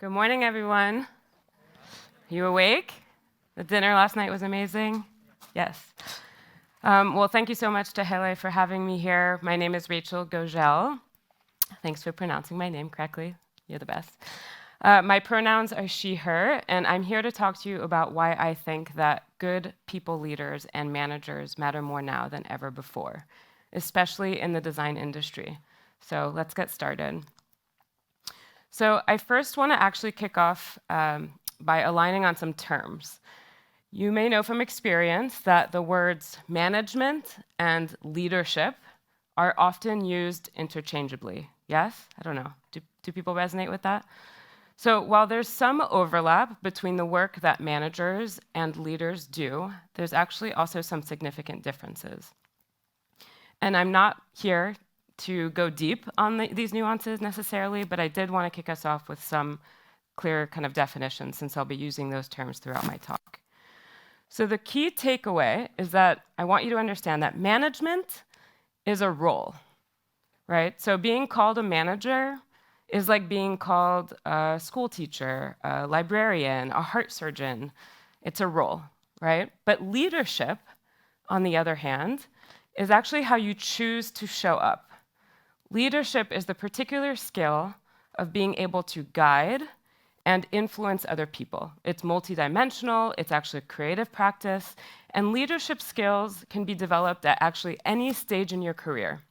Good morning, everyone. You awake? The dinner last night was amazing? Yes. Well, thank you so much to Hele for having me here. My name is Rachel Gogel. Thanks for pronouncing my name correctly. You're the best. My pronouns are she, her, and I'm here to talk to you about why I think that good people leaders and managers matter more now than ever before, especially in the design industry. So let's get started. So I first want to actually kick off by aligning on some terms. You may know from experience that the words management and leadership are often used interchangeably. Yes? I don't know. Do people resonate with that? So while there's some overlap between the work that managers and leaders do, there's actually also some significant differences. And I'm not here to go deep on these nuances necessarily, but I did want to kick us off with some clear kind of definitions, since I'll be using those terms throughout my talk. So the key takeaway is that I want you to understand that management is a role, right? So being called a manager is like being called a school teacher, a librarian, a heart surgeon. It's a role, right? But leadership, on the other hand, is actually how you choose to show up. Leadership is the particular skill of being able to guide and influence other people. It's multidimensional, it's actually a creative practice, and leadership skills can be developed at actually any stage in your career.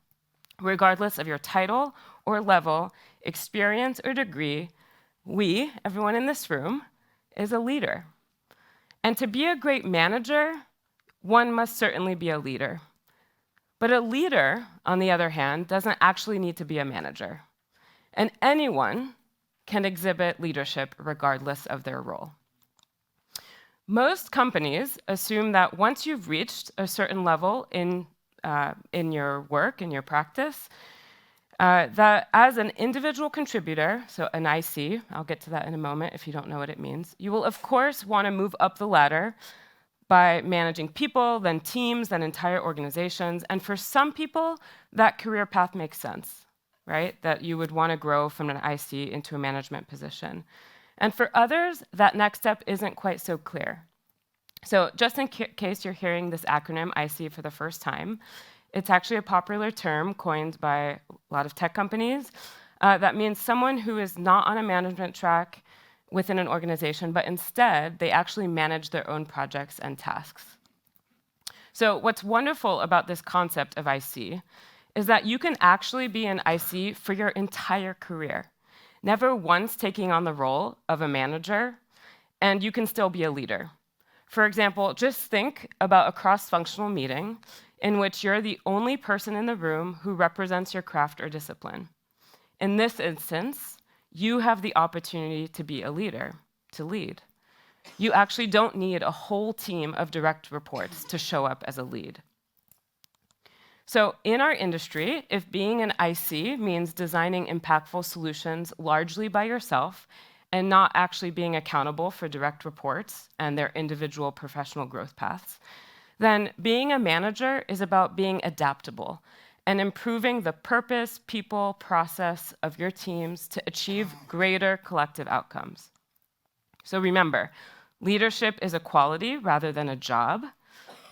Regardless of your title or level, experience or degree, we, everyone in this room, is a leader. And to be a great manager, one must certainly be a leader. But a leader, on the other hand, doesn't actually need to be a manager. And anyone can exhibit leadership regardless of their role. Most companies assume that once you've reached a certain level in your work, in your practice, that as an individual contributor, so an IC, I'll get to that in a moment if you don't know what it means, you will of course want to move up the ladder by managing people, then teams, then entire organizations. And for some people, that career path makes sense, right? That you would want to grow from an IC into a management position. And for others, that next step isn't quite so clear. So just in case you're hearing this acronym IC for the first time, it's actually a popular term coined by a lot of tech companies. That means someone who is not on a management track within an organization, but instead, they actually manage their own projects and tasks. So what's wonderful about this concept of IC is that you can actually be an IC for your entire career, never once taking on the role of a manager, and you can still be a leader. For example, just think about a cross-functional meeting in which you're the only person in the room who represents your craft or discipline. In this instance, you have the opportunity to be a leader, to lead. You actually don't need a whole team of direct reports to show up as a lead. So in our industry, if being an IC means designing impactful solutions largely by yourself and not actually being accountable for direct reports and their individual professional growth paths, then being a manager is about being adaptable and improving the purpose, people, process of your teams to achieve greater collective outcomes. So remember, leadership is a quality rather than a job,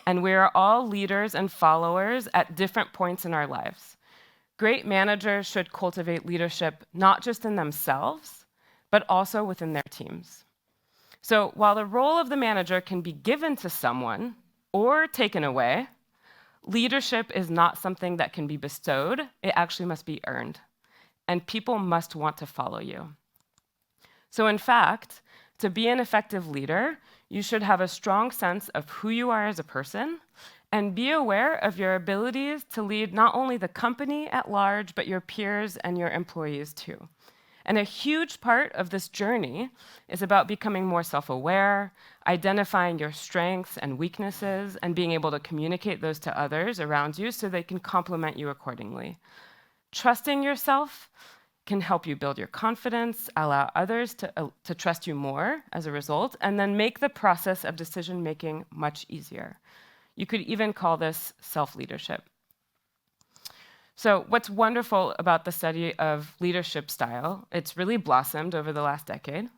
and we are all leaders and followers at different points in our lives. Great managers should cultivate leadership not just in themselves, but also within their teams. So while the role of the manager can be given to someone or taken away, leadership is not something that can be bestowed. It actually must be earned. And people must want to follow you. So in fact, to be an effective leader, you should have a strong sense of who you are as a person and be aware of your abilities to lead not only the company at large, but your peers and your employees too. And a huge part of this journey is about becoming more self-aware, identifying your strengths and weaknesses, and being able to communicate those to others around you so they can complement you accordingly. Trusting yourself can help you build your confidence, allow others to trust you more as a result, and then make the process of decision-making much easier. You could even call this self-leadership. So what's wonderful about the study of leadership style, it's really blossomed over the last decade.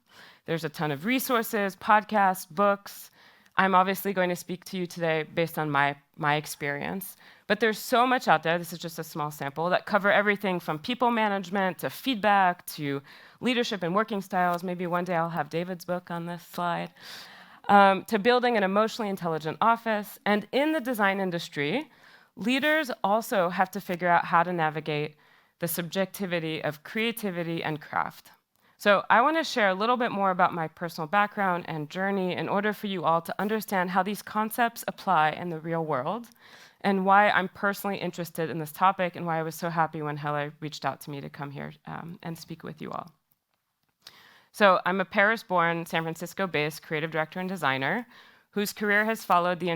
There's a ton of resources, podcasts, books. I'm obviously going to speak to you today based on my experience, but there's so much out there, this is just a small sample, that cover everything from people management to feedback to leadership and working styles. Maybe one day I'll have David's book on this slide. To building an emotionally intelligent office. And in the design industry, leaders also have to figure out how to navigate the subjectivity of creativity and craft. So I want to share a little bit more about my personal background and journey in order for you all to understand how these concepts apply in the real world and why I'm personally interested in this topic and why I was so happy when Helle reached out to me to come here and speak with you all. So I'm a Paris-born, San Francisco-based creative director and designer whose career has followed the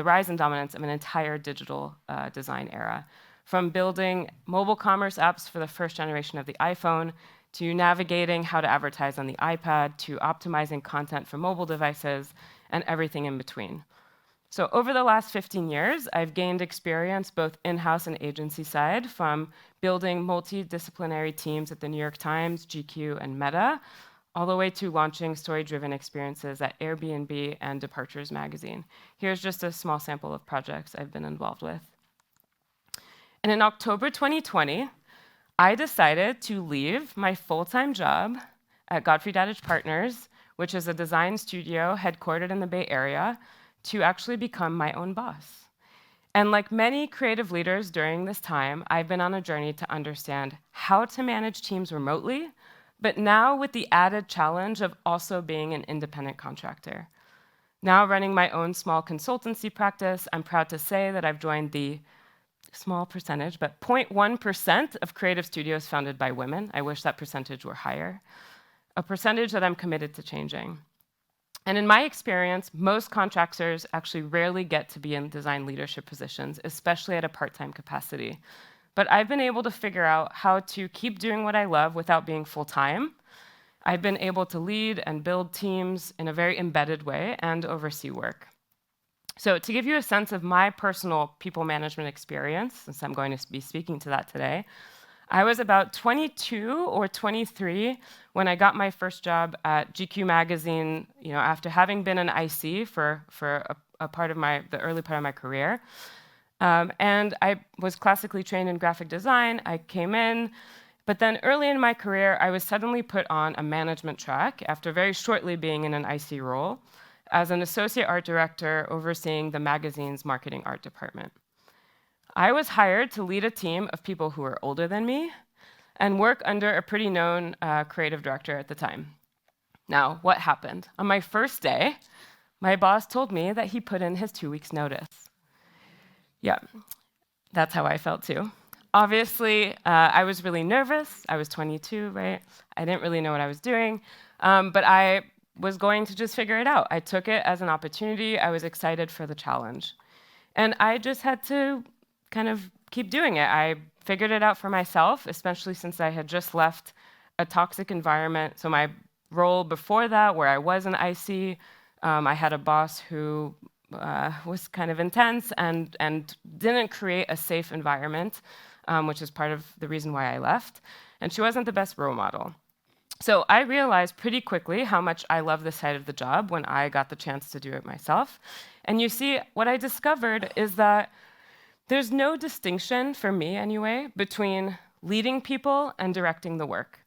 rise and dominance of an entire digital design era, from building mobile commerce apps for the first generation of the iPhone, to navigating how to advertise on the iPad, to optimizing content for mobile devices, and everything in between. So over the last 15 years, I've gained experience both in-house and agency side, from building multidisciplinary teams at the New York Times, GQ, and Meta, all the way to launching story-driven experiences at Airbnb and Departures magazine. Here's just a small sample of projects I've been involved with. And in October 2020, I decided to leave my full-time job at Godfrey Dadditch Partners, which is a design studio headquartered in the Bay Area, to actually become my own boss. And like many creative leaders during this time, I've been on a journey to understand how to manage teams remotely, but now with the added challenge of also being an independent contractor. Now running my own small consultancy practice, I'm proud to say that I've joined the small percentage, but 0.1% of creative studios founded by women. I wish that percentage were higher. A percentage that I'm committed to changing. And in my experience, most contractors actually rarely get to be in design leadership positions, especially at a part-time capacity. But I've been able to figure out how to keep doing what I love without being full-time. I've been able to lead and build teams in a very embedded way and oversee work. So to give you a sense of my personal people management experience, since I'm going to be speaking to that today, I was about 22 or 23 when I got my first job at GQ magazine, after having been an IC for the early part of my career. And I was classically trained in graphic design. I came in, but then early in my career, I was suddenly put on a management track after very shortly being in an IC role as an associate art director overseeing the magazine's marketing art department. I was hired to lead a team of people who were older than me and work under a pretty known creative director at the time. Now, what happened? On my first day, my boss told me that he put in his 2 weeks' notice. Yeah, that's how I felt too. Obviously, I was really nervous. I was 22, right? I didn't really know what I was doing, but I was going to just figure it out. I took it as an opportunity. I was excited for the challenge. And I just had to kind of keep doing it. I figured it out for myself, especially since I had just left a toxic environment. So my role before that, where I was an IC, I had a boss who was kind of intense and didn't create a safe environment, which is part of the reason why I left. And she wasn't the best role model. So I realized pretty quickly how much I love this side of the job when I got the chance to do it myself. And you see, what I discovered is that there's no distinction, for me anyway, between leading people and directing the work.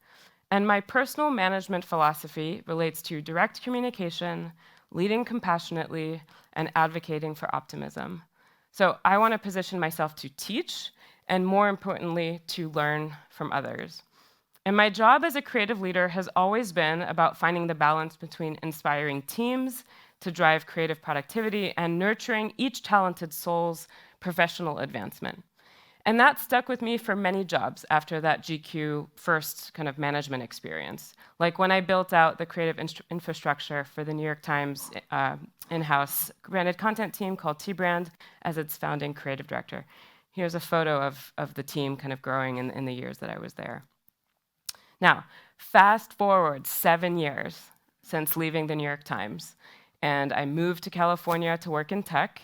And my personal management philosophy relates to direct communication, leading compassionately, and advocating for optimism. So I want to position myself to teach, and more importantly, to learn from others. And my job as a creative leader has always been about finding the balance between inspiring teams to drive creative productivity and nurturing each talented soul's professional advancement. And that stuck with me for many jobs after that GQ first kind of management experience. Like when I built out the creative infrastructure for the New York Times in-house branded content team called T-Brand as its founding creative director. Here's a photo of the team kind of growing in the years that I was there. Now, fast forward 7 years since leaving the New York Times, and I moved to California to work in tech.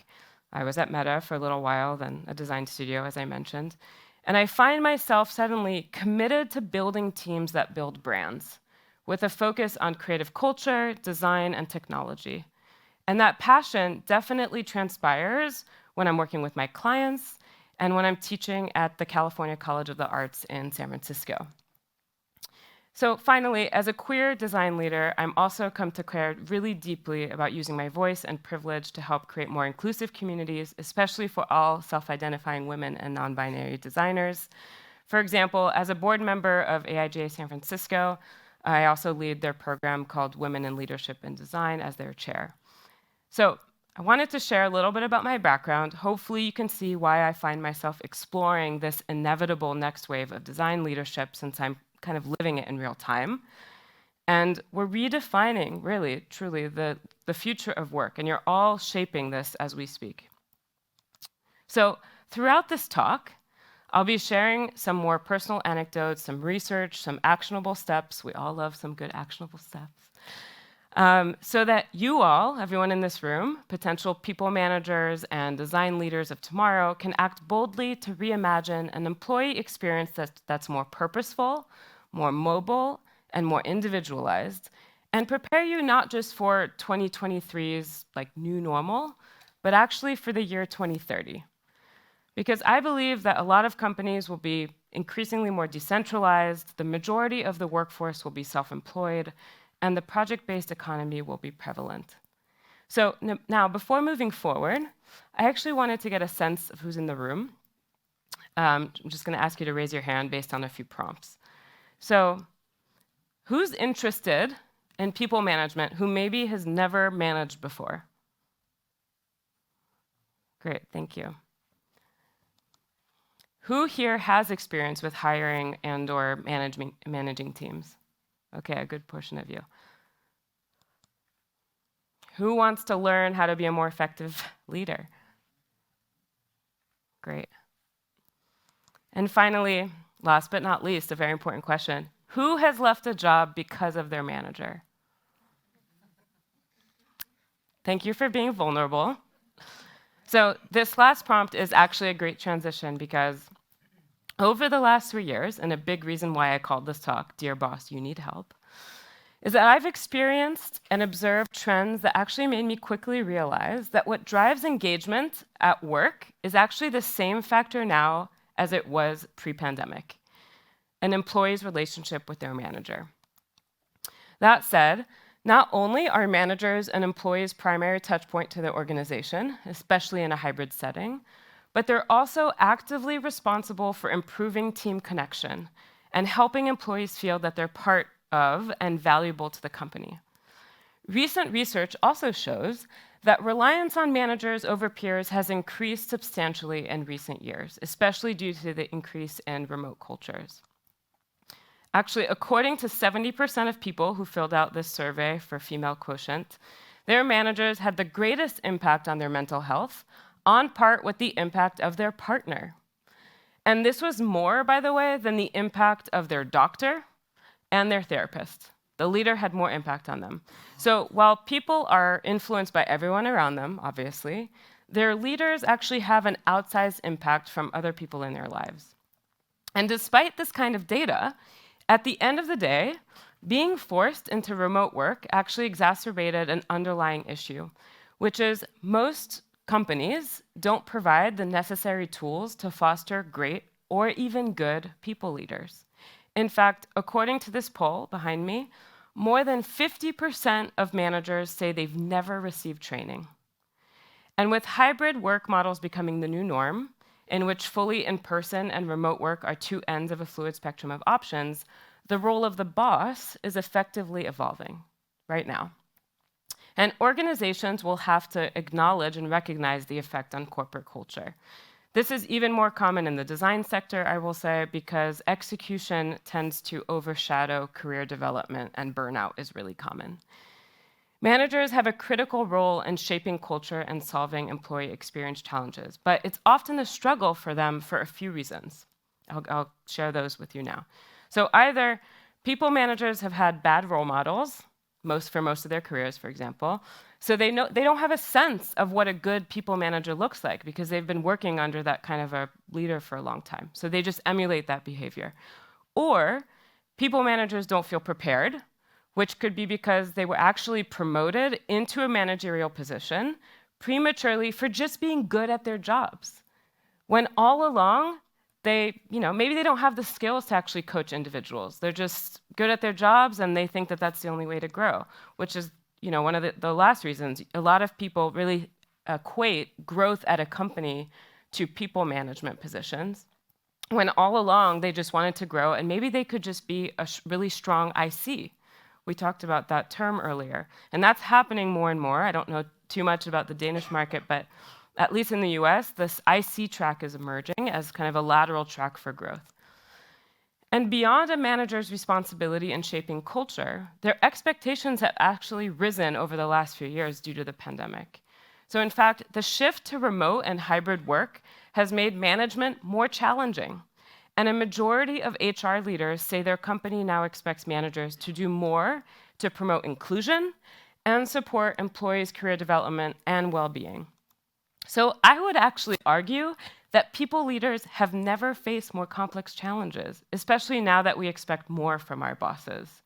I was at Meta for a little while, then a design studio, as I mentioned. And I find myself suddenly committed to building teams that build brands, with a focus on creative culture, design, and technology. And that passion definitely transpires when I'm working with my clients and when I'm teaching at the California College of the Arts in San Francisco. So finally, as a queer design leader, I'm also come to care really deeply about using my voice and privilege to help create more inclusive communities, especially for all self-identifying women and non-binary designers. For example, as a board member of AIGA San Francisco, I also lead their program called Women in Leadership and Design as their chair. So I wanted to share a little bit about my background. Hopefully you can see why I find myself exploring this inevitable next wave of design leadership, since I'm kind of living it in real time. And we're redefining, really, truly, the future of work, and you're all shaping this as we speak. So throughout this talk, I'll be sharing some more personal anecdotes, some research, some actionable steps. We all love some good actionable steps. So that you all, everyone in this room, potential people managers and design leaders of tomorrow, can act boldly to reimagine an employee experience that's more purposeful, more mobile, and more individualized, and prepare you not just for 2023's new normal, but actually for the year 2030. Because I believe that a lot of companies will be increasingly more decentralized, the majority of the workforce will be self-employed, and the project-based economy will be prevalent. So now, before moving forward, I actually wanted to get a sense of who's in the room. I'm just going to ask you to raise your hand based on a few prompts. So who's interested in people management who maybe has never managed before? Great, thank you. Who here has experience with hiring and/or managing teams? Okay, a good portion of you. Who wants to learn how to be a more effective leader? Great. And finally, last but not least, a very important question. Who has left a job because of their manager? Thank you for being vulnerable. So this last prompt is actually a great transition, because over the last 3 years, and a big reason why I called this talk, Dear Boss, You Need Help, is that I've experienced and observed trends that actually made me quickly realize that what drives engagement at work is actually the same factor now as it was pre-pandemic: an employee's relationship with their manager. That said, not only are managers an employee's primary touchpoint to their organization, especially in a hybrid setting, but they're also actively responsible for improving team connection and helping employees feel that they're part of and valuable to the company. Recent research also shows that reliance on managers over peers has increased substantially in recent years, especially due to the increase in remote cultures. Actually, according to 70% of people who filled out this survey for Female Quotient, their managers had the greatest impact on their mental health, on par with the impact of their partner. And this was more, by the way, than the impact of their doctor and their therapist. The leader had more impact on them. So while people are influenced by everyone around them, obviously, their leaders actually have an outsized impact from other people in their lives. And despite this kind of data, at the end of the day, being forced into remote work actually exacerbated an underlying issue, which is most companies don't provide the necessary tools to foster great or even good people leaders. In fact, according to this poll behind me, more than 50% of managers say they've never received training. And with hybrid work models becoming the new norm, in which fully in-person and remote work are two ends of a fluid spectrum of options, the role of the boss is effectively evolving right now. And organizations will have to acknowledge and recognize the effect on corporate culture. This is even more common in the design sector, I will say, because execution tends to overshadow career development, and burnout is really common. Managers have a critical role in shaping culture and solving employee experience challenges, but it's often a struggle for them for a few reasons. I'll share those with you now. So either people managers have had bad role models, for most of their careers, for example, So they don't have a sense of what a good people manager looks like because they've been working under that kind of a leader for a long time. So they just emulate that behavior. Or people managers don't feel prepared, which could be because they were actually promoted into a managerial position prematurely for just being good at their jobs. When all along, maybe they don't have the skills to actually coach individuals. They're just good at their jobs and they think that that's the only way to grow, which is one of the last reasons. A lot of people really equate growth at a company to people management positions, when all along they just wanted to grow and maybe they could just be a really strong IC. We talked about that term earlier. And that's happening more and more. I don't know too much about the Danish market, but at least in the US, this IC track is emerging as kind of a lateral track for growth. And beyond a manager's responsibility in shaping culture, their expectations have actually risen over the last few years due to the pandemic. So in fact, the shift to remote and hybrid work has made management more challenging. And a majority of HR leaders say their company now expects managers to do more to promote inclusion and support employees' career development and well-being. So I would actually argue that people leaders have never faced more complex challenges, especially now that we expect more from our bosses.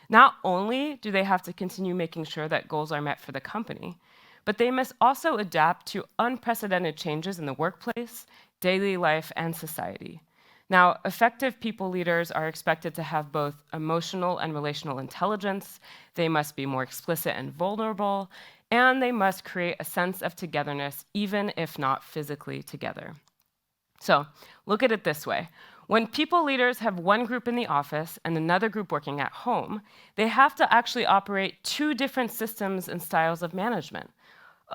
Not only do they have to continue making sure that goals are met for the company, but they must also adapt to unprecedented changes in the workplace, daily life, and society. Now, effective people leaders are expected to have both emotional and relational intelligence. They must be more explicit and vulnerable, and they must create a sense of togetherness, even if not physically together. So look at it this way. When people leaders have one group in the office and another group working at home, they have to actually operate two different systems and styles of management,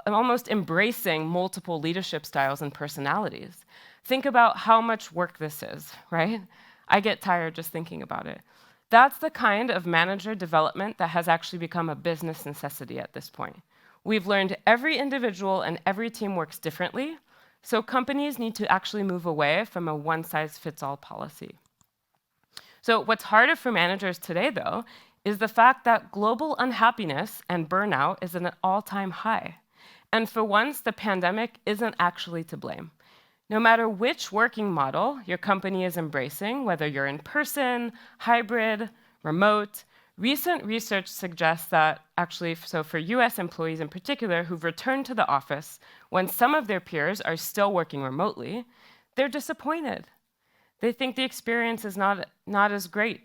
almost embracing multiple leadership styles and personalities. Think about how much work this is, right? I get tired just thinking about it. That's the kind of manager development that has actually become a business necessity at this point. We've learned every individual and every team works differently, so companies need to actually move away from a one-size-fits-all policy. So what's harder for managers today, though, is the fact that global unhappiness and burnout is at an all-time high. And for once, the pandemic isn't actually to blame. No matter which working model your company is embracing, whether you're in person, hybrid, remote, recent research suggests that actually, so for US employees in particular who've returned to the office when some of their peers are still working remotely, they're disappointed. They think the experience is not as great,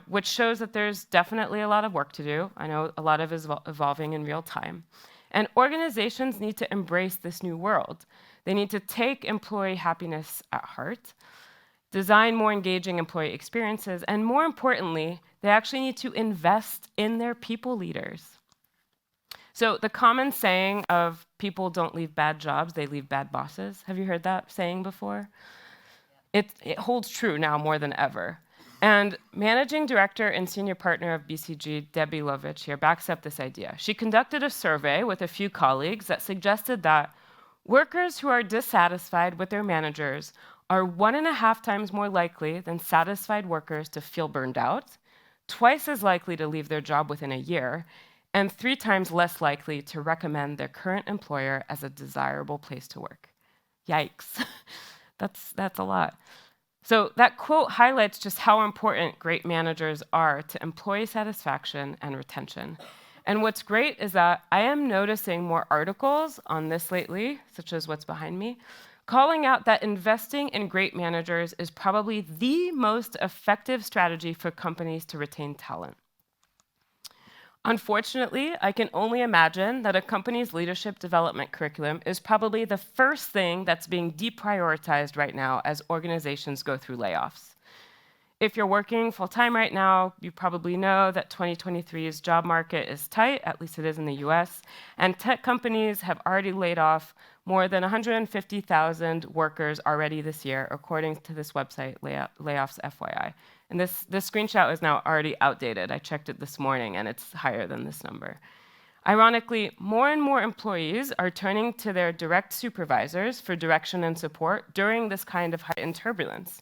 which shows that there's definitely a lot of work to do. I know a lot of it is evolving in real time. And organizations need to embrace this new world. They need to take employee happiness at heart, design more engaging employee experiences, and more importantly, they actually need to invest in their people leaders. So the common saying of people don't leave bad jobs, they leave bad bosses. Have you heard that saying before? It holds true now more than ever. And managing director and senior partner of BCG, Debbie Lovich here, backs up this idea. She conducted a survey with a few colleagues that suggested that workers who are dissatisfied with their managers are 1.5 times more likely than satisfied workers to feel burned out, twice as likely to leave their job within a year, and 3 times less likely to recommend their current employer as a desirable place to work. Yikes. That's a lot. So that quote highlights just how important great managers are to employee satisfaction and retention. And what's great is that I am noticing more articles on this lately, such as what's behind me, calling out that investing in great managers is probably the most effective strategy for companies to retain talent. Unfortunately, I can only imagine that a company's leadership development curriculum is probably the first thing that's being deprioritized right now as organizations go through layoffs. If you're working full-time right now, you probably know that 2023's job market is tight, at least it is in the US, and tech companies have already laid off more than 150,000 workers already this year, according to this website, Layoffs FYI. And this screenshot is now already outdated. I checked it this morning, and it's higher than this number. Ironically, more and more employees are turning to their direct supervisors for direction and support during this kind of heightened turbulence.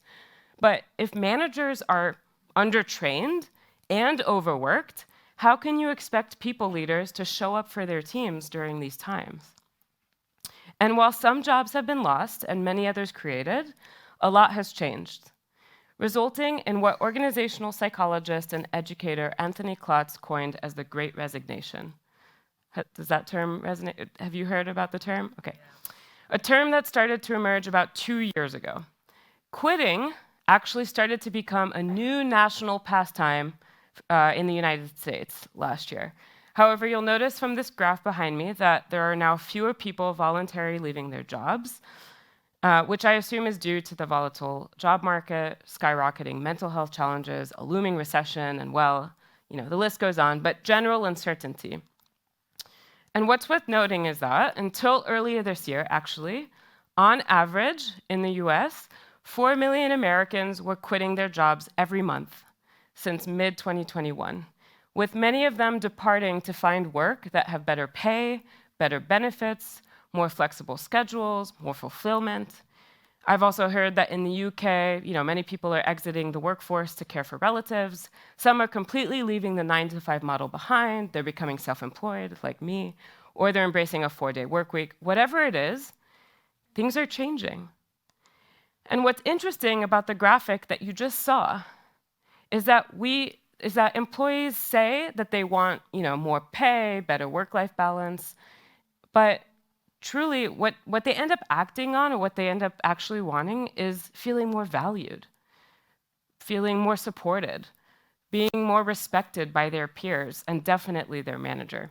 But if managers are undertrained and overworked, how can you expect people leaders to show up for their teams during these times? And while some jobs have been lost and many others created, a lot has changed, resulting in what organizational psychologist and educator Anthony Klotz coined as the Great Resignation. Does that term resonate? Have you heard about the term? Okay. A term that started to emerge about 2 years ago. Quitting actually started to become a new national pastime in the United States last year. However, you'll notice from this graph behind me that there are now fewer people voluntarily leaving their jobs, which I assume is due to the volatile job market, skyrocketing mental health challenges, a looming recession, and well, the list goes on, but general uncertainty. And what's worth noting is that until earlier this year, actually, on average in the US, 4 million Americans were quitting their jobs every month since mid-2021, with many of them departing to find work that have better pay, better benefits, more flexible schedules, more fulfillment. I've also heard that in the UK, many people are exiting the workforce to care for relatives. Some are completely leaving the 9-to-5 model behind. They're becoming self-employed, like me, or they're embracing a 4-day work week. Whatever it is, things are changing. And what's interesting about the graphic that you just saw is that employees say that they want, more pay, better work-life balance, but truly, what they end up acting on or what they end up actually wanting is feeling more valued, feeling more supported, being more respected by their peers, and definitely their manager.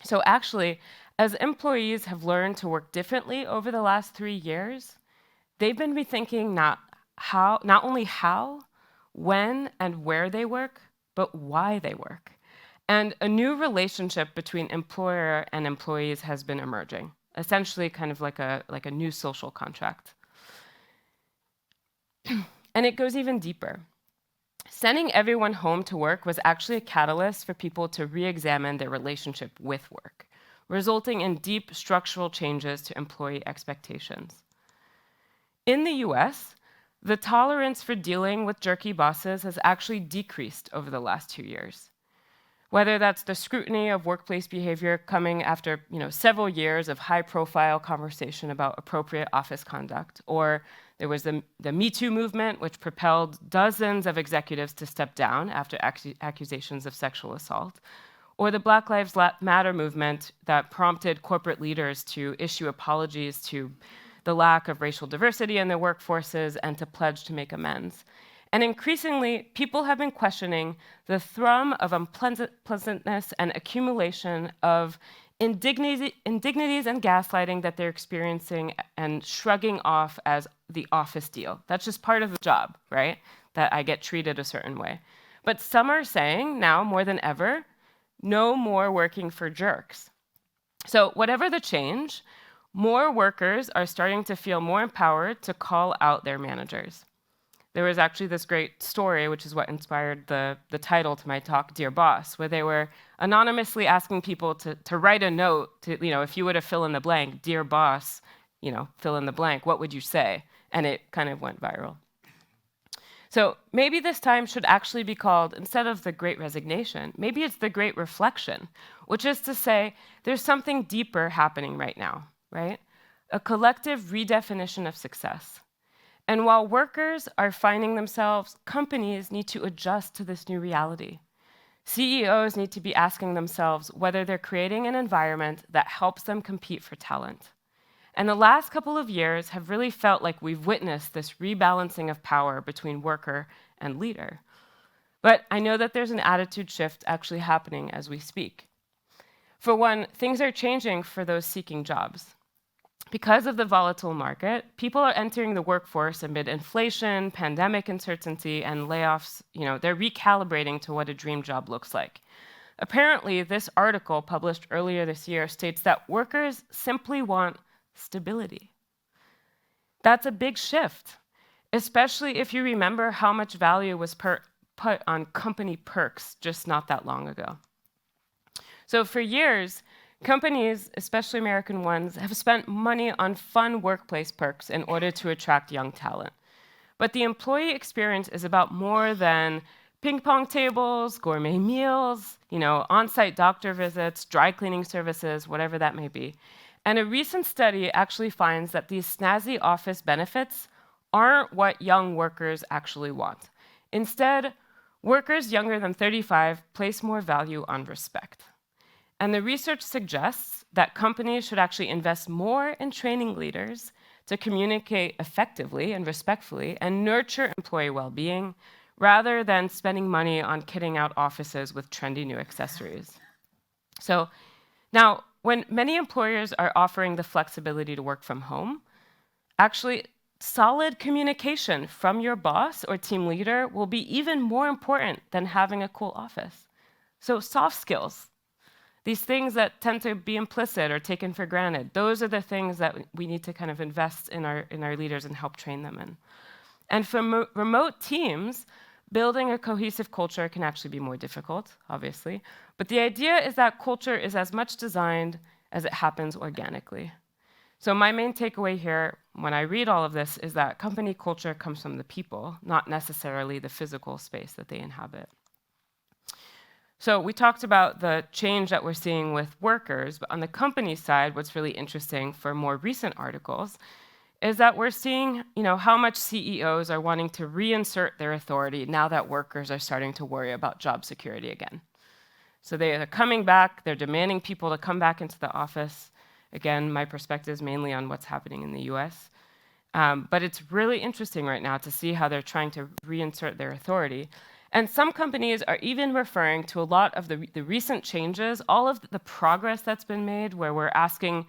So actually, as employees have learned to work differently over the last 3 years, they've been rethinking not only how, when, and where they work, but why they work. And a new relationship between employer and employees has been emerging. Essentially kind of like a new social contract. And it goes even deeper. Sending everyone home to work was actually a catalyst for people to re-examine their relationship with work, resulting in deep structural changes to employee expectations. In the US, the tolerance for dealing with jerky bosses has actually decreased over the last 2 years. Whether that's the scrutiny of workplace behavior coming after several years of high-profile conversation about appropriate office conduct, or there was the Me Too movement, which propelled dozens of executives to step down after accusations of sexual assault, or the Black Lives Matter movement that prompted corporate leaders to issue apologies to the lack of racial diversity in their workforces and to pledge to make amends. And increasingly, people have been questioning the thrum of unpleasantness and accumulation of indignities and gaslighting that they're experiencing and shrugging off as the office deal. That's just part of the job, right? That I get treated a certain way. But some are saying now more than ever, no more working for jerks. So whatever the change, more workers are starting to feel more empowered to call out their managers. There was actually this great story, which is what inspired the title to my talk, Dear Boss, where they were anonymously asking people to write a note to, if you were to fill in the blank, Dear Boss, fill in the blank, what would you say? And it kind of went viral. So maybe this time should actually be called, instead of the Great Resignation, maybe it's the Great Reflection, which is to say there's something deeper happening right now, right? A collective redefinition of success. And while workers are finding themselves, companies need to adjust to this new reality. CEOs need to be asking themselves whether they're creating an environment that helps them compete for talent. And the last couple of years have really felt like we've witnessed this rebalancing of power between worker and leader. But I know that there's an attitude shift actually happening as we speak. For one, things are changing for those seeking jobs. Because of the volatile market, people are entering the workforce amid inflation, pandemic uncertainty, and layoffs. They're recalibrating to what a dream job looks like. Apparently, this article published earlier this year states that workers simply want stability. That's a big shift, especially if you remember how much value was put on company perks just not that long ago. So for years, companies, especially American ones, have spent money on fun workplace perks in order to attract young talent. But the employee experience is about more than ping pong tables, gourmet meals, on-site doctor visits, dry cleaning services, whatever that may be. And a recent study actually finds that these snazzy office benefits aren't what young workers actually want. Instead, workers younger than 35 place more value on respect. And the research suggests that companies should actually invest more in training leaders to communicate effectively and respectfully and nurture employee well-being, rather than spending money on kitting out offices with trendy new accessories. So now, when many employers are offering the flexibility to work from home, actually, solid communication from your boss or team leader will be even more important than having a cool office. So soft skills, these things that tend to be implicit or taken for granted, those are the things that we need to kind of invest in our leaders and help train them in. And for remote teams, building a cohesive culture can actually be more difficult, obviously. But the idea is that culture is as much designed as it happens organically. So my main takeaway here, when I read all of this, is that company culture comes from the people, not necessarily the physical space that they inhabit. So we talked about the change that we're seeing with workers, but on the company side, what's really interesting for more recent articles is that we're seeing, how much CEOs are wanting to reinsert their authority now that workers are starting to worry about job security again. So they are coming back, they're demanding people to come back into the office. Again, my perspective is mainly on what's happening in the US. But it's really interesting right now to see how they're trying to reinsert their authority. And some companies are even referring to a lot of the recent changes, all of the progress that's been made, where we're asking,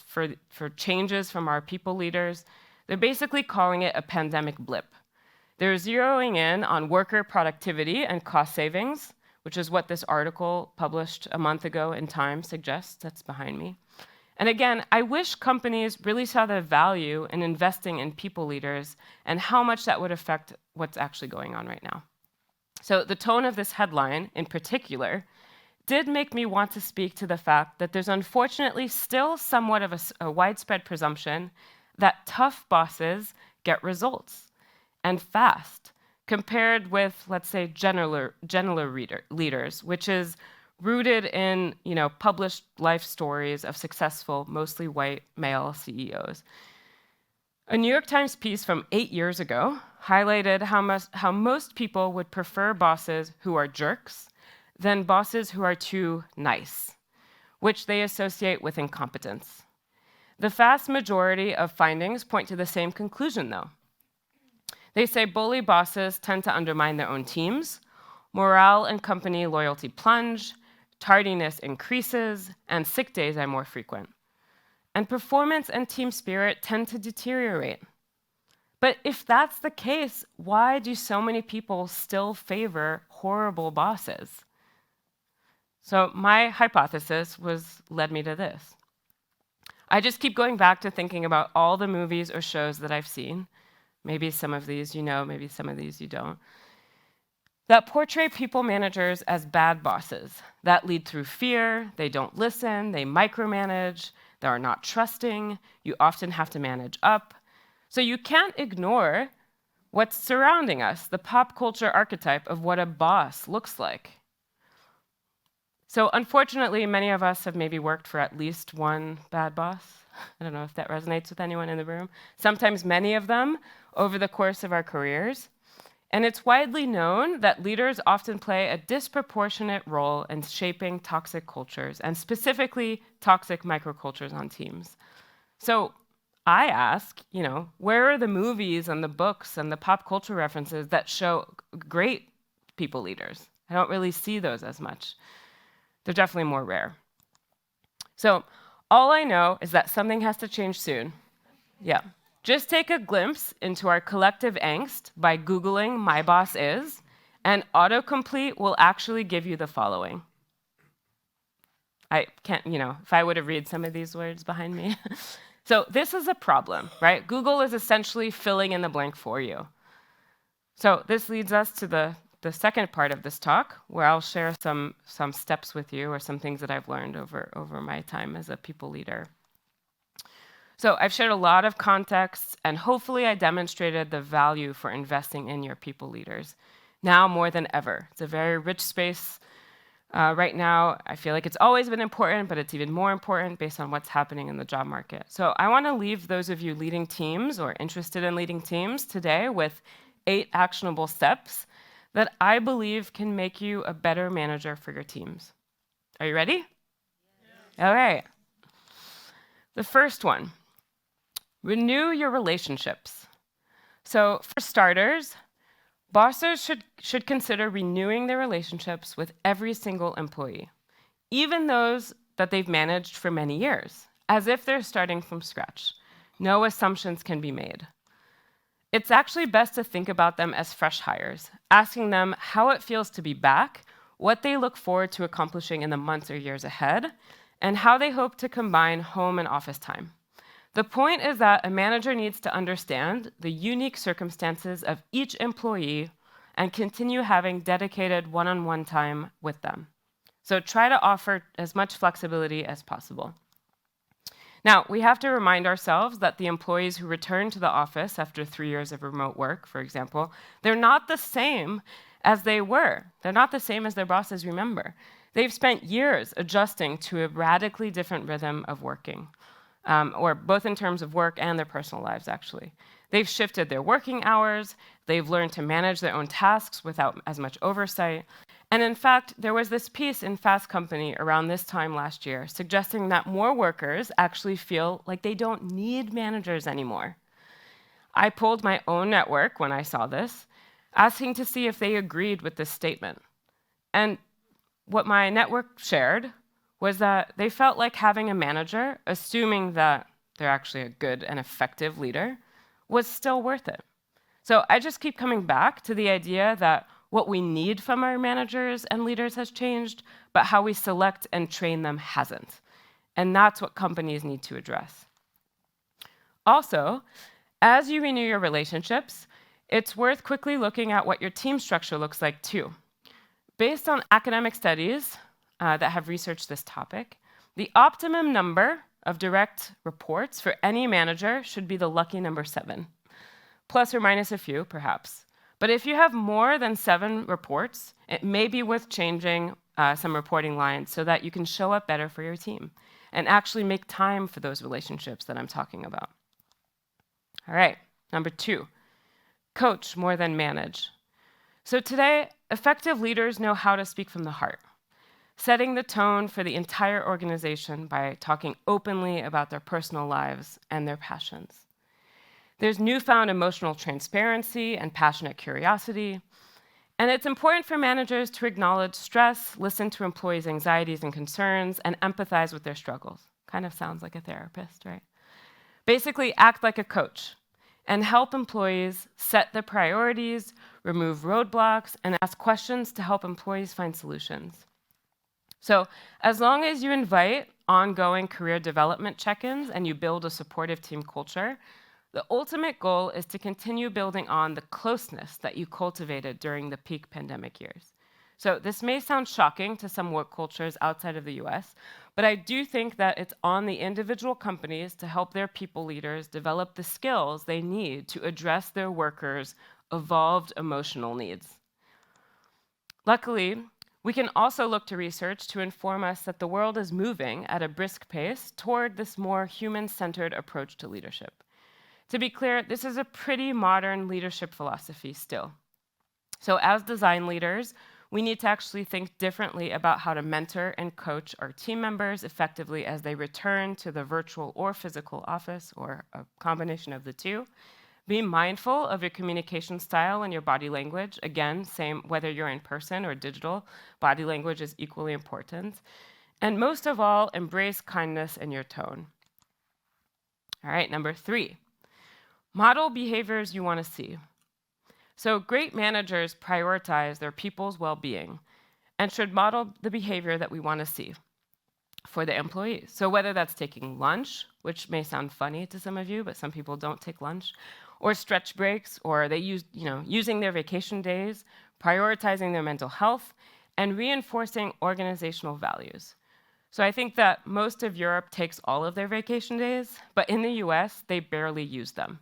for changes from our people leaders. They're basically calling it a pandemic blip. They're zeroing in on worker productivity and cost savings, which is what this article published a month ago in Time suggests. That's behind me. And again, I wish companies really saw the value in investing in people leaders and how much that would affect what's actually going on right now. So the tone of this headline in particular did make me want to speak to the fact that there's unfortunately still somewhat of a widespread presumption that tough bosses get results, and fast, compared with, let's say, gentler leaders, which is rooted in published life stories of successful, mostly white male CEOs. A New York Times piece from 8 years ago highlighted how most people would prefer bosses who are jerks than bosses who are too nice, which they associate with incompetence. The vast majority of findings point to the same conclusion, though. They say bully bosses tend to undermine their own teams, morale and company loyalty plunge, tardiness increases, and sick days are more frequent. And performance and team spirit tend to deteriorate. But if that's the case, why do so many people still favor horrible bosses? So my hypothesis led me to this. I just keep going back to thinking about all the movies or shows that I've seen. Maybe some of these you know, maybe some of these you don't, that portray people managers as bad bosses, that lead through fear, they don't listen, they micromanage, they are not trusting, you often have to manage up. So you can't ignore what's surrounding us, the pop culture archetype of what a boss looks like. So unfortunately, many of us have maybe worked for at least one bad boss. I don't know if that resonates with anyone in the room. Sometimes many of them over the course of our careers. And it's widely known that leaders often play a disproportionate role in shaping toxic cultures, and specifically toxic microcultures on teams. So I ask, where are the movies and the books and the pop culture references that show great people leaders? I don't really see those as much. They're definitely more rare. So all I know is that something has to change soon. Yeah. Just take a glimpse into our collective angst by Googling "my boss is," and autocomplete will actually give you the following. I can't, if I were to read some of these words behind me. So this is a problem, right? Google is essentially filling in the blank for you. So this leads us to the second part of this talk, where I'll share some steps with you or some things that I've learned over my time as a people leader. So I've shared a lot of context, and hopefully I demonstrated the value for investing in your people leaders. now more than ever. It's a very rich space right now. I feel like it's always been important, but it's even more important based on what's happening in the job market. So I want to leave those of you leading teams or interested in leading teams today with 8 actionable steps that I believe can make you a better manager for your teams. Are you ready? Yeah. All right. The first one, renew your relationships. So for starters, bosses should consider renewing their relationships with every single employee, even those that they've managed for many years, as if they're starting from scratch. No assumptions can be made. It's actually best to think about them as fresh hires, asking them how it feels to be back, what they look forward to accomplishing in the months or years ahead, and how they hope to combine home and office time. The point is that a manager needs to understand the unique circumstances of each employee and continue having dedicated one-on-one time with them. So try to offer as much flexibility as possible. Now, we have to remind ourselves that the employees who return to the office after 3 years of remote work, for example, they're not the same as they were. They're not the same as their bosses remember. They've spent years adjusting to a radically different rhythm of working, or both in terms of work and their personal lives, actually. They've shifted their working hours. They've learned to manage their own tasks without as much oversight. And in fact, there was this piece in Fast Company around this time last year suggesting that more workers actually feel like they don't need managers anymore. I polled my own network when I saw this, asking to see if they agreed with this statement. And what my network shared was that they felt like having a manager, assuming that they're actually a good and effective leader, was still worth it. So I just keep coming back to the idea that what we need from our managers and leaders has changed, but how we select and train them hasn't. And that's what companies need to address. Also, as you renew your relationships, it's worth quickly looking at what your team structure looks like too. Based on academic studies that have researched this topic, the optimum number of direct reports for any manager should be the lucky number 7, plus or minus a few, perhaps. But if you have more than 7 reports, it may be worth changing some reporting lines so that you can show up better for your team and actually make time for those relationships that I'm talking about. All right, number 2, coach more than manage. So today, effective leaders know how to speak from the heart, setting the tone for the entire organization by talking openly about their personal lives and their passions. There's newfound emotional transparency and passionate curiosity. And it's important for managers to acknowledge stress, listen to employees' anxieties and concerns, and empathize with their struggles. Kind of sounds like a therapist, right? Basically, act like a coach and help employees set their priorities, remove roadblocks, and ask questions to help employees find solutions. So as long as you invite ongoing career development check-ins and you build a supportive team culture, the ultimate goal is to continue building on the closeness that you cultivated during the peak pandemic years. So this may sound shocking to some work cultures outside of the US, but I do think that it's on the individual companies to help their people leaders develop the skills they need to address their workers' evolved emotional needs. Luckily, we can also look to research to inform us that the world is moving at a brisk pace toward this more human-centered approach to leadership. To be clear, this is a pretty modern leadership philosophy still. So as design leaders, we need to actually think differently about how to mentor and coach our team members effectively as they return to the virtual or physical office, or a combination of the two. Be mindful of your communication style and your body language. Again, same whether you're in person or digital, body language is equally important. And most of all, embrace kindness in your tone. All right, number 3. Model behaviors you want to see. So great managers prioritize their people's well-being and should model the behavior that we want to see for the employees. So whether that's taking lunch, which may sound funny to some of you, but some people don't take lunch, or stretch breaks, or they using their vacation days, prioritizing their mental health, and reinforcing organizational values. So I think that most of Europe takes all of their vacation days, but in the US, they barely use them.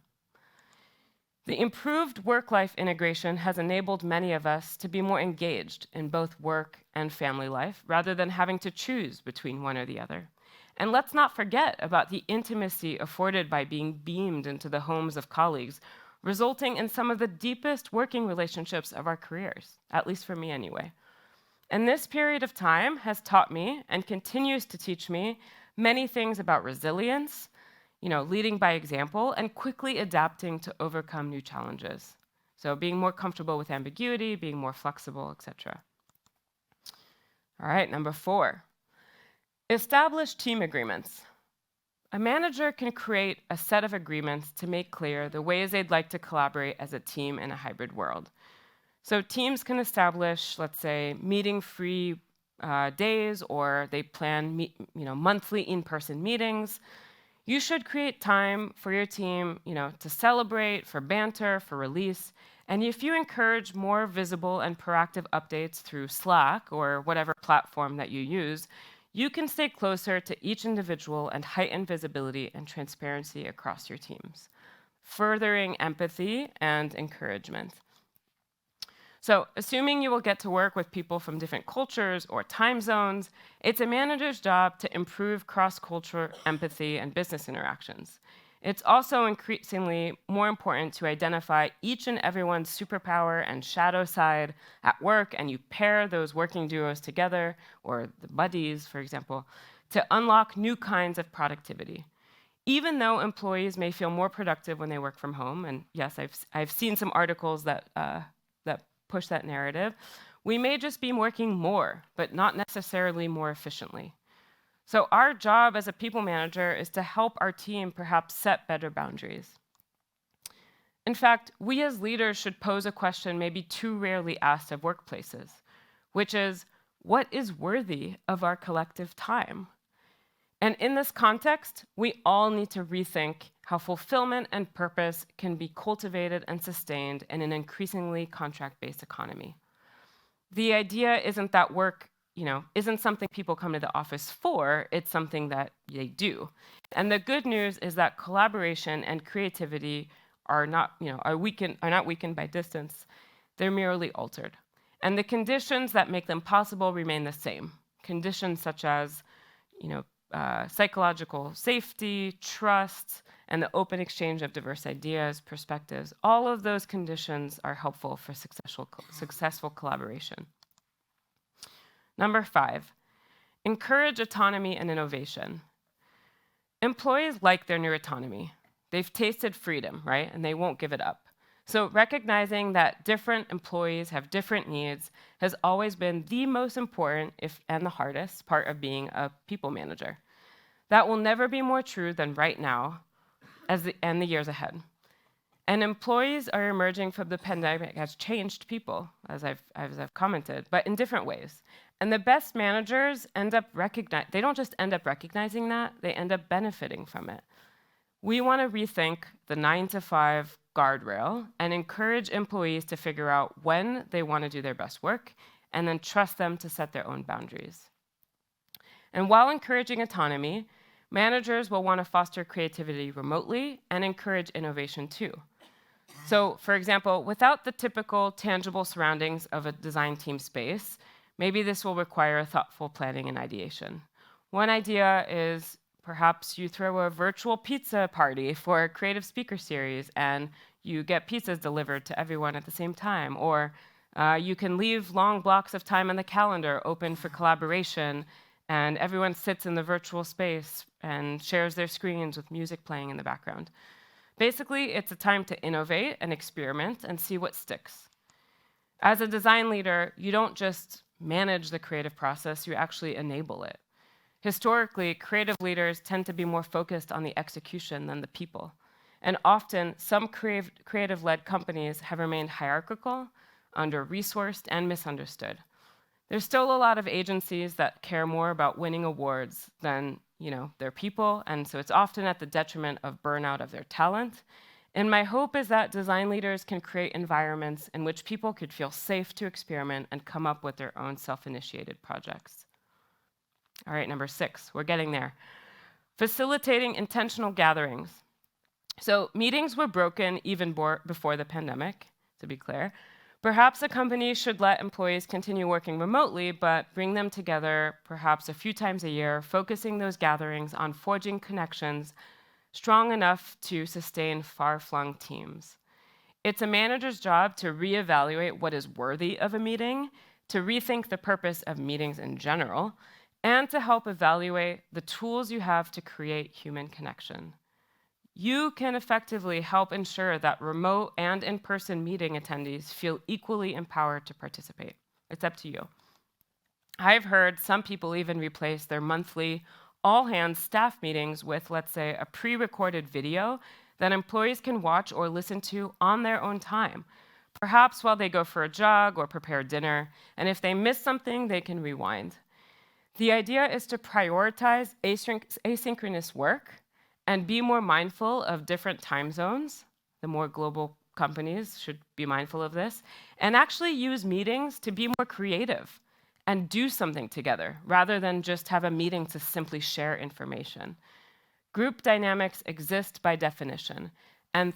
The improved work-life integration has enabled many of us to be more engaged in both work and family life, rather than having to choose between one or the other. And let's not forget about the intimacy afforded by being beamed into the homes of colleagues, resulting in some of the deepest working relationships of our careers, at least for me anyway. And this period of time has taught me, and continues to teach me, many things about resilience, leading by example, and quickly adapting to overcome new challenges. So being more comfortable with ambiguity, being more flexible, etc. All right, number 4, establish team agreements. A manager can create a set of agreements to make clear the ways they'd like to collaborate as a team in a hybrid world. So teams can establish, let's say, meeting-free days, or they plan monthly in-person meetings. You should create time for your team, to celebrate, for banter, for release. And if you encourage more visible and proactive updates through Slack or whatever platform that you use, you can stay closer to each individual and heighten visibility and transparency across your teams, furthering empathy and encouragement. So, assuming you will get to work with people from different cultures or time zones, it's a manager's job to improve cross-cultural empathy and business interactions. It's also increasingly more important to identify each and everyone's superpower and shadow side at work, and you pair those working duos together, or the buddies, for example, to unlock new kinds of productivity. Even though employees may feel more productive when they work from home, and yes, I've seen some articles that push that narrative, we may just be working more, but not necessarily more efficiently. So our job as a people manager is to help our team perhaps set better boundaries. In fact, we as leaders should pose a question maybe too rarely asked of workplaces, which is, what is worthy of our collective time? And in this context, we all need to rethink how fulfillment and purpose can be cultivated and sustained in an increasingly contract-based economy. The idea isn't that work, isn't something people come to the office for, it's something that they do. And the good news is that collaboration and creativity are not weakened by distance, they're merely altered. And the conditions that make them possible remain the same. Conditions such as, psychological safety, trust, and the open exchange of diverse ideas, perspectives, all of those conditions are helpful for successful collaboration. Number 5, encourage autonomy and innovation. Employees like their new autonomy. They've tasted freedom, right? And they won't give it up. So recognizing that different employees have different needs has always been the most important and the hardest part of being a people manager. That will never be more true than right now and the years ahead. And employees are emerging from the pandemic as changed people, as I've commented, but in different ways. And the best managers they don't just end up recognizing that, they end up benefiting from it. We want to rethink the 9-to-5 guardrail and encourage employees to figure out when they want to do their best work, and then trust them to set their own boundaries. And while encouraging autonomy, managers will want to foster creativity remotely and encourage innovation too. So, for example, without the typical tangible surroundings of a design team space, maybe this will require thoughtful planning and ideation. One idea is perhaps you throw a virtual pizza party for a creative speaker series and you get pizzas delivered to everyone at the same time. Or you can leave long blocks of time on the calendar open for collaboration, and everyone sits in the virtual space and shares their screens with music playing in the background. Basically, it's a time to innovate and experiment and see what sticks. As a design leader, you don't just manage the creative process, you actually enable it. Historically, creative leaders tend to be more focused on the execution than the people. And often, some creative-led companies have remained hierarchical, under-resourced, and misunderstood. There's still a lot of agencies that care more about winning awards than their people, and so it's often at the detriment of burnout of their talent. And my hope is that design leaders can create environments in which people could feel safe to experiment and come up with their own self-initiated projects. All right, number 6, we're getting there. Facilitating intentional gatherings. So meetings were broken even before the pandemic, to be clear. Perhaps a company should let employees continue working remotely, but bring them together perhaps a few times a year, focusing those gatherings on forging connections strong enough to sustain far-flung teams. It's a manager's job to reevaluate what is worthy of a meeting, to rethink the purpose of meetings in general, and to help evaluate the tools you have to create human connection. You can effectively help ensure that remote and in-person meeting attendees feel equally empowered to participate. It's up to you. I've heard some people even replace their monthly all-hands staff meetings with, let's say, a pre-recorded video that employees can watch or listen to on their own time, perhaps while they go for a jog or prepare dinner, and if they miss something, they can rewind. The idea is to prioritize asynchronous work and be more mindful of different time zones. The more global companies should be mindful of this, and actually use meetings to be more creative and do something together, rather than just have a meeting to simply share information. Group dynamics exist by definition, and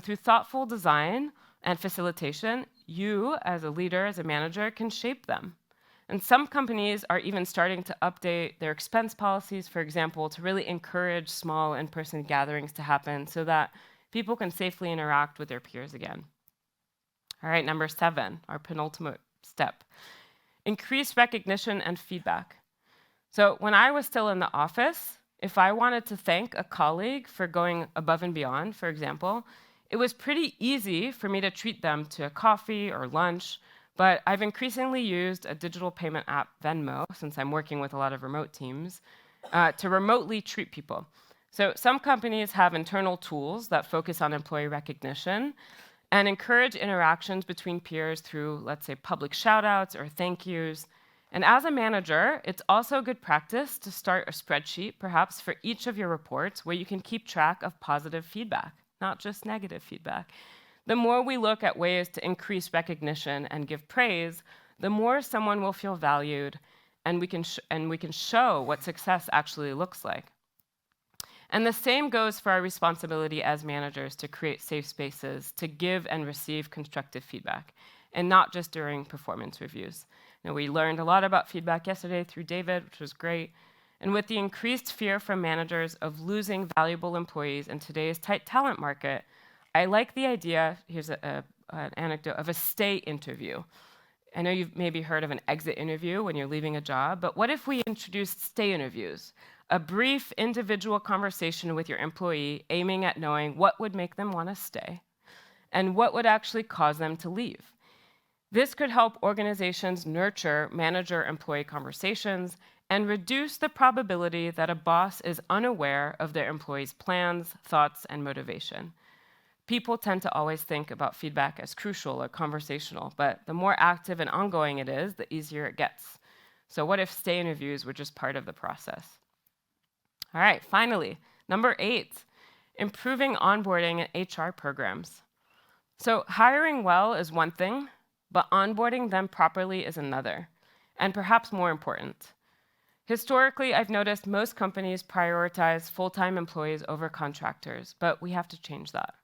through thoughtful design and facilitation, you, as a leader, as a manager, can shape them. And some companies are even starting to update their expense policies, for example, to really encourage small in-person gatherings to happen so that people can safely interact with their peers again. All right, number 7, our penultimate step. Increase recognition and feedback. So when I was still in the office, if I wanted to thank a colleague for going above and beyond, for example, it was pretty easy for me to treat them to a coffee or lunch, but I've increasingly used a digital payment app, Venmo, since I'm working with a lot of remote teams, to remotely treat people. So some companies have internal tools that focus on employee recognition and encourage interactions between peers through, let's say, public shout-outs or thank yous. And as a manager, it's also good practice to start a spreadsheet, perhaps for each of your reports, where you can keep track of positive feedback, not just negative feedback. The more we look at ways to increase recognition and give praise, the more someone will feel valued, and we can show what success actually looks like. And the same goes for our responsibility as managers to create safe spaces to give and receive constructive feedback, and not just during performance reviews. Now, we learned a lot about feedback yesterday through David, which was great. And with the increased fear from managers of losing valuable employees in today's tight talent market, I like the idea, here's an anecdote, of a stay interview. I know you've maybe heard of an exit interview when you're leaving a job, but what if we introduced stay interviews? A brief individual conversation with your employee aiming at knowing what would make them want to stay and what would actually cause them to leave. This could help organizations nurture manager-employee conversations and reduce the probability that a boss is unaware of their employees' plans, thoughts, and motivation. People tend to always think about feedback as crucial or conversational, but the more active and ongoing it is, the easier it gets. So what if stay interviews were just part of the process? All right, finally, number 8, improving onboarding and HR programs. So hiring well is one thing, but onboarding them properly is another, and perhaps more important. Historically, I've noticed most companies prioritize full-time employees over contractors, but we have to change that.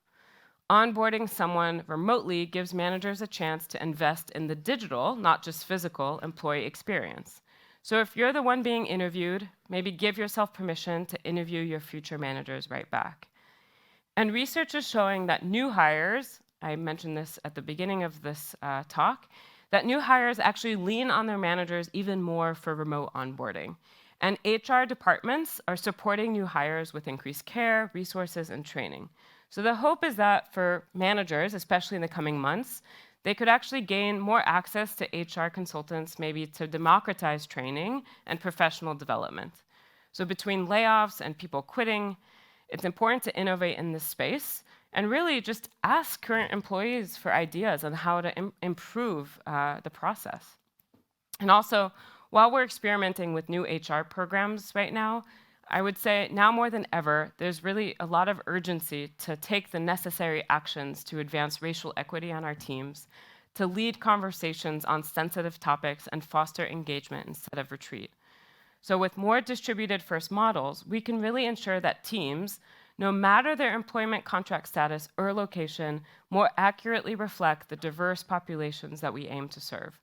Onboarding someone remotely gives managers a chance to invest in the digital, not just physical, employee experience. So if you're the one being interviewed, maybe give yourself permission to interview your future managers right back. And research is showing that new hires, I mentioned this at the beginning of this talk, that new hires actually lean on their managers even more for remote onboarding. And HR departments are supporting new hires with increased care, resources, and training. So the hope is that for managers, especially in the coming months, they could actually gain more access to HR consultants, maybe to democratize training and professional development. So between layoffs and people quitting, it's important to innovate in this space and really just ask current employees for ideas on how to improve the process. And also, while we're experimenting with new HR programs right now, I would say now more than ever, there's really a lot of urgency to take the necessary actions to advance racial equity on our teams, to lead conversations on sensitive topics and foster engagement instead of retreat. So with more distributed first models, we can really ensure that teams, no matter their employment contract status or location, more accurately reflect the diverse populations that we aim to serve.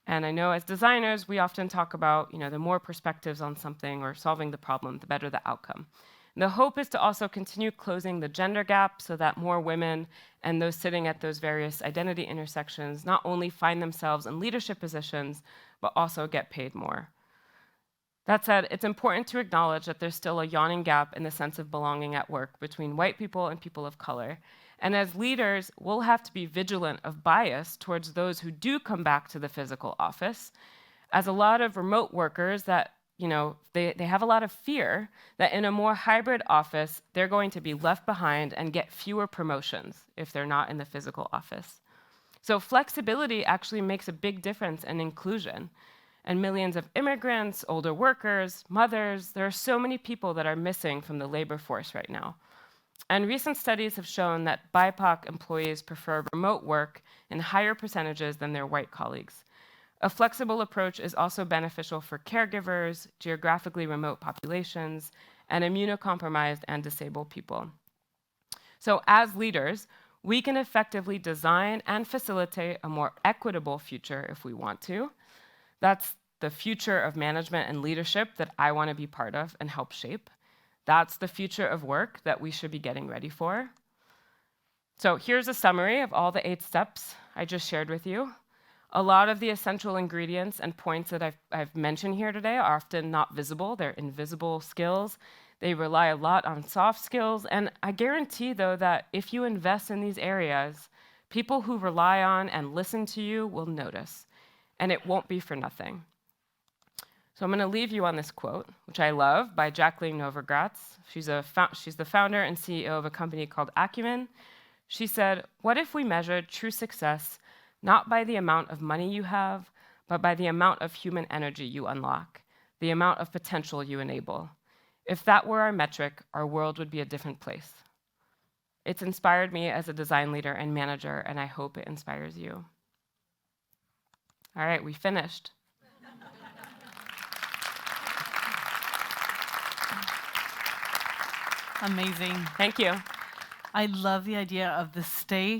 And I know as designers, we often talk about, the more perspectives on something or solving the problem, the better the outcome. And the hope is to also continue closing the gender gap so that more women and those sitting at those various identity intersections not only find themselves in leadership positions, but also get paid more. That said, it's important to acknowledge that there's still a yawning gap in the sense of belonging at work between white people and people of color. And as leaders, we'll have to be vigilant of bias towards those who do come back to the physical office, as a lot of remote workers that, they have a lot of fear that in a more hybrid office, they're going to be left behind and get fewer promotions if they're not in the physical office. So flexibility actually makes a big difference in inclusion. And millions of immigrants, older workers, mothers, there are so many people that are missing from the labor force right now. And recent studies have shown that BIPOC employees prefer remote work in higher percentages than their white colleagues. A flexible approach is also beneficial for caregivers, geographically remote populations, and immunocompromised and disabled people. So as leaders, we can effectively design and facilitate a more equitable future if we want to. That's the future of management and leadership that I want to be part of and help shape. That's the future of work that we should be getting ready for. So here's a summary of all the 8 steps I just shared with you. A lot of the essential ingredients and points that I've mentioned here today are often not visible. They're invisible skills. They rely a lot on soft skills. And I guarantee, though, that if you invest in these areas, people who rely on and listen to you will notice. And it won't be for nothing. So I'm going to leave you on this quote, which I love, by Jacqueline Novogratz. She's the founder and CEO of a company called Acumen. She said, "What if we measured true success not by the amount of money you have, but by the amount of human energy you unlock, the amount of potential you enable? If that were our metric, our world would be a different place." It's inspired me as a design leader and manager, and I hope it inspires you. All right, we finished. Amazing. Thank you. I love the idea of the stay